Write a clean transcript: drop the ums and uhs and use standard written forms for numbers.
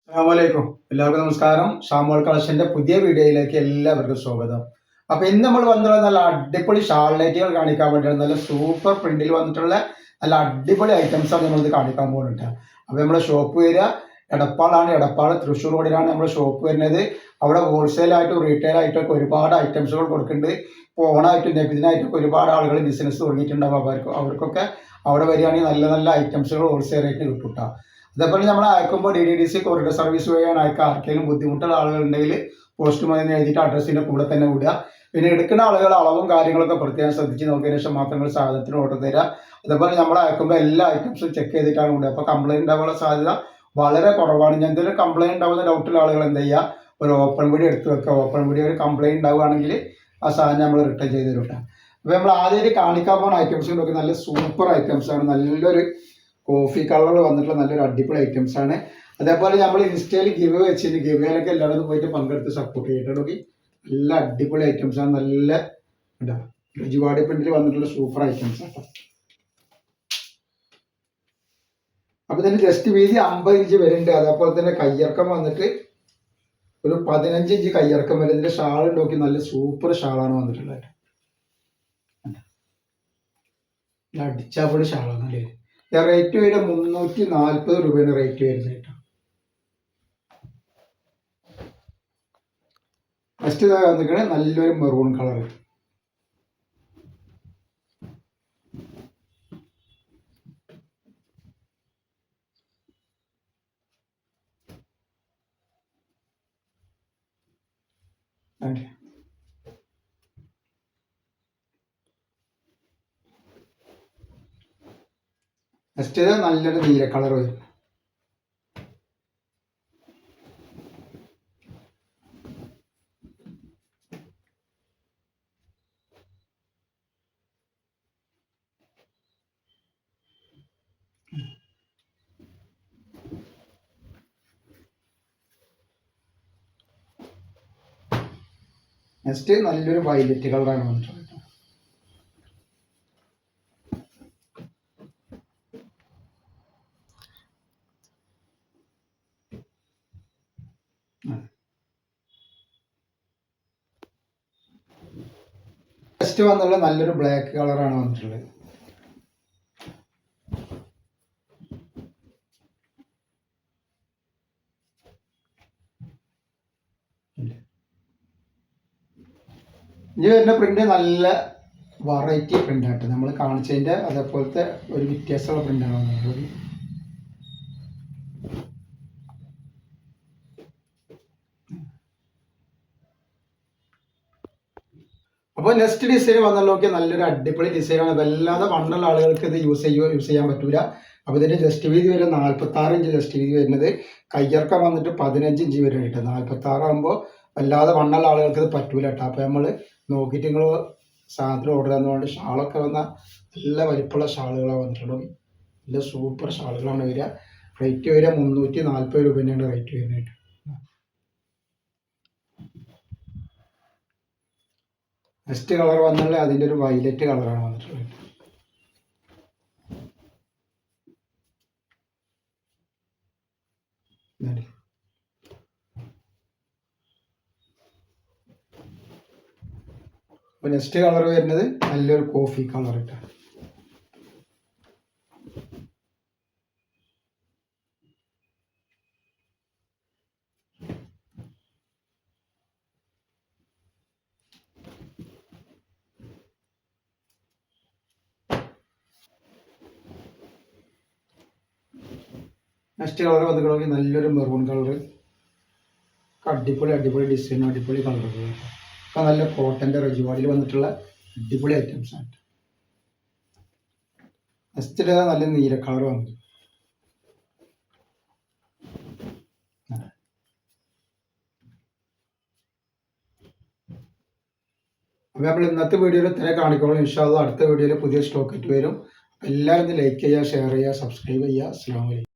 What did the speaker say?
അസ്സലാമലൈക്കും. എല്ലാവർക്കും നമസ്കാരം. ഷാമോൾ കളക്ഷന്റെ പുതിയ വീഡിയോയിലേക്ക് എല്ലാവർക്കും സ്വാഗതം. അപ്പൊ ഇന്ന് നമ്മൾ വന്നിട്ടുള്ള നല്ല അടിപൊളി ഷാൾലൈറ്റുകൾ കാണിക്കാൻ വേണ്ടിയാണ്. നല്ല സൂപ്പർ പ്രിന്റിൽ വന്നിട്ടുള്ള നല്ല അടിപൊളി ഐറ്റംസ് ആണ് നമ്മളിത് കാണിക്കാൻ പോകുന്നുണ്ട്. അപ്പൊ നമ്മുടെ ഷോപ്പ് വരിക എടപ്പാളാണ്. എടപ്പാൾ തൃശ്ശൂർ റോഡിലാണ് നമ്മുടെ ഷോപ്പ് വരുന്നത്. അവിടെ ഹോൾസെയിൽ ആയിട്ടും റീറ്റെയിൽ ആയിട്ടൊക്കെ ഒരുപാട് ഐറ്റംസുകൾ കൊടുക്കുന്നുണ്ട്. ഇപ്പോൾ ഓണായിട്ടും നബിദിനായിട്ടൊക്കെ ഒരുപാട് ആളുകൾ ബിസിനസ് തുടങ്ങിയിട്ടുണ്ടാവും. അവർക്കൊക്കെ അവിടെ വരികയാണെങ്കിൽ നല്ല നല്ല ഐറ്റംസുകൾ ഹോൾസെയിൽ ആയിട്ട് കിട്ടും കേട്ടോ. അതേപോലെ നമ്മൾ അയക്കുമ്പോൾ DDDC കൊറിയർ സർവീസ് വഴിയാണ് അയക്കുക. ആർക്കെങ്കിലും ബുദ്ധിമുട്ടുള്ള ആളുകളുണ്ടെങ്കിൽ പോസ്റ്റ്മാൻ എന്ന് എഴുതിയിട്ട് അഡ്രസ്സിൻ്റെ കൂടെ തന്നെ വിടുക. പിന്നെ എടുക്കുന്ന ആളുകൾ അളവും കാര്യങ്ങളൊക്കെ പ്രത്യേകം ശ്രദ്ധിച്ച് നോക്കിയതിന് ശേഷം മാത്രങ്ങൾ സാധനത്തിന് ഓർഡർ തരിക. അതേപോലെ നമ്മൾ അയക്കുമ്പോൾ എല്ലാ ഐറ്റംസും ചെക്ക് ചെയ്തിട്ടാണ് വിടുക. അപ്പോൾ കംപ്ലയിൻറ്റ് ഉണ്ടാവാനുള്ള സാധ്യത വളരെ കുറവാണ്. ഞാൻ എന്തെങ്കിലും കംപ്ലയിൻറ്റ് ഉണ്ടാവുന്ന ഡൗട്ടുള്ള ആളുകൾ എന്ത് ചെയ്യുക, ഒരു ഓപ്പൺ വീഡിയോ എടുത്ത് വെക്കുക. ഓപ്പൺ വീഡിയോ ഒരു കംപ്ലയിൻറ്റ് ഉണ്ടാവുകയാണെങ്കിൽ ആ സാധനം നമ്മൾ റിട്ടേൺ ചെയ്ത് തരും. അപ്പോൾ നമ്മൾ ആദ്യമായിട്ട് കാണിക്കാൻ പോകുന്ന ഐറ്റംസുകളൊക്കെ നല്ല സൂപ്പർ ഐറ്റംസാണ്. നല്ലൊരു കോഫി കളറിൽ വന്നിട്ടുള്ള നല്ലൊരു അടിപൊളി ഐറ്റംസ് ആണ്. അതേപോലെ നമ്മൾ ഇൻസ്റ്റയിൽ ഗിവ് വെച്ചിട്ട് ഗിവേലൊക്കെ എല്ലായിടത്തും പോയിട്ട് പങ്കെടുത്ത് സപ്പോർട്ട് ചെയ്തിട്ടുണ്ടെങ്കിൽ നല്ല അടിപൊളി ഐറ്റംസ് ആണ്. നല്ല രുചിവാടി പ്രിന്റിൽ വന്നിട്ടുള്ള സൂപ്പർ ഐറ്റംസ് ആണ്. അപ്പൊ ഇതിന് ജസ്റ്റ് വീതി 50 ഇഞ്ച് വരുന്നുണ്ട്. അതേപോലെ തന്നെ കയ്യിറക്കം വന്നിട്ട് ഒരു 15 ഇഞ്ച് കയ്യിറക്കം വരെ. ഇതിന്റെ ഷാൾ നോക്കി നല്ല സൂപ്പർ ഷാളാണ് വന്നിട്ടുള്ളത്. അടിച്ചാപ്പൊടി ഷാളാണ് അല്ലേ. റേറ്റ് വരെ 340 രൂപയാണ് റേറ്റ് വരുന്നത് കേട്ടോ. ഫസ്റ്റ് വന്നിട്ട് നല്ലൊരു മെറൂൺ കളർ. നെക്സ്റ്റ് നല്ലൊരു നീല കളർ വരും. നെക്സ്റ്റ് നല്ലൊരു വയലറ്റ് കളറാണ് വന്നിട്ടുള്ളത്. നെക്സ്റ്റ് വന്നുള്ള നല്ലൊരു ബ്ലാക്ക് കളറാണ് വന്നിട്ടുള്ളത്. ഇനി വരുന്ന പ്രിന്റ് നല്ല വെറൈറ്റി പ്രിന്റ് ആയിട്ട് നമ്മൾ കാണിച്ചതിന്റെ അതേപോലത്തെ ഒരു വ്യത്യാസമുള്ള പ്രിന്റാണ് വന്നിട്ടുള്ളത്. അപ്പോൾ നെക്സ്റ്റ് ഡിസൈൻ വന്നാൽ നോക്കിയാൽ നല്ലൊരു അടിപൊളി ഡിസൈനാണ്. വല്ലാതെ വണ്ണുള്ള ആളുകൾക്ക് ഇത് യൂസ് ചെയ്യാൻ പറ്റൂല. അപ്പോൾ ഇതിന്റെ ജസ്റ്റ് വീതി വരെ 46 ഇഞ്ച് ജസ്റ്റ് വീതി വരുന്നത്. കയ്യിറക്കം വന്നിട്ട് 15 ഇഞ്ച് വരെ കിട്ടും. 46 ആകുമ്പോൾ വല്ലാതെ വണ്ണുള്ള ആളുകൾക്ക് ഇത് പറ്റൂല കേട്ടോ. അപ്പോൾ നമ്മൾ നോക്കിയിട്ട് നിങ്ങൾ സാധനത്തിന് ഓർഡർ തന്നുകൊണ്ട് ഷാളൊക്കെ വന്ന നല്ല വലിപ്പമുള്ള ഷാളുകളാണ് വന്നിട്ടുള്ളത്. നല്ല സൂപ്പർ ഷാളുകളാണ് വരിക. റേറ്റ് വരിക 340 രൂപ തന്നെയാണ് റേറ്റ് വരുന്നത്. നെക്സ്റ്റ് കളർ വന്നാൽ അതിൻ്റെ ഒരു വയലറ്റ് കളറാണ് വന്നിട്ടുള്ളത്. അപ്പോൾ നെക്സ്റ്റ് കളർ വരുന്നത് നല്ലൊരു കോഫി കളർ ഇട്ടാണ്. നെക്സ്റ്റ് കളർ വന്നിട്ടുണ്ടെങ്കിൽ നല്ലൊരു മെറൂൺ കളർ. അടിപൊളി ഡിസൈൻ, അടിപൊളി കളറുകൾ. ഒക്കെ നല്ല കോട്ടൻ്റെ റെജിവാഡിൽ വന്നിട്ടുള്ള അടിപൊളി ഐറ്റംസ് ആണ്. നെക്സ്റ്റ് നല്ല നീല കളർ വന്നു. അപ്പോൾ നമ്മൾ ഇന്നത്തെ വീഡിയോയിൽ ഇത്ര കാണിക്കുള്ളൂ. ഇൻഷാ അല്ലാഹ് അടുത്ത വീഡിയോയിൽ പുതിയ സ്റ്റോക്ക് ആയിട്ട് വരും. എല്ലാവരും ലൈക്ക് ചെയ്യുക, ഷെയർ ചെയ്യുക, സബ്സ്ക്രൈബ് ചെയ്യുക. അസ്സലാമു അലൈക്കും.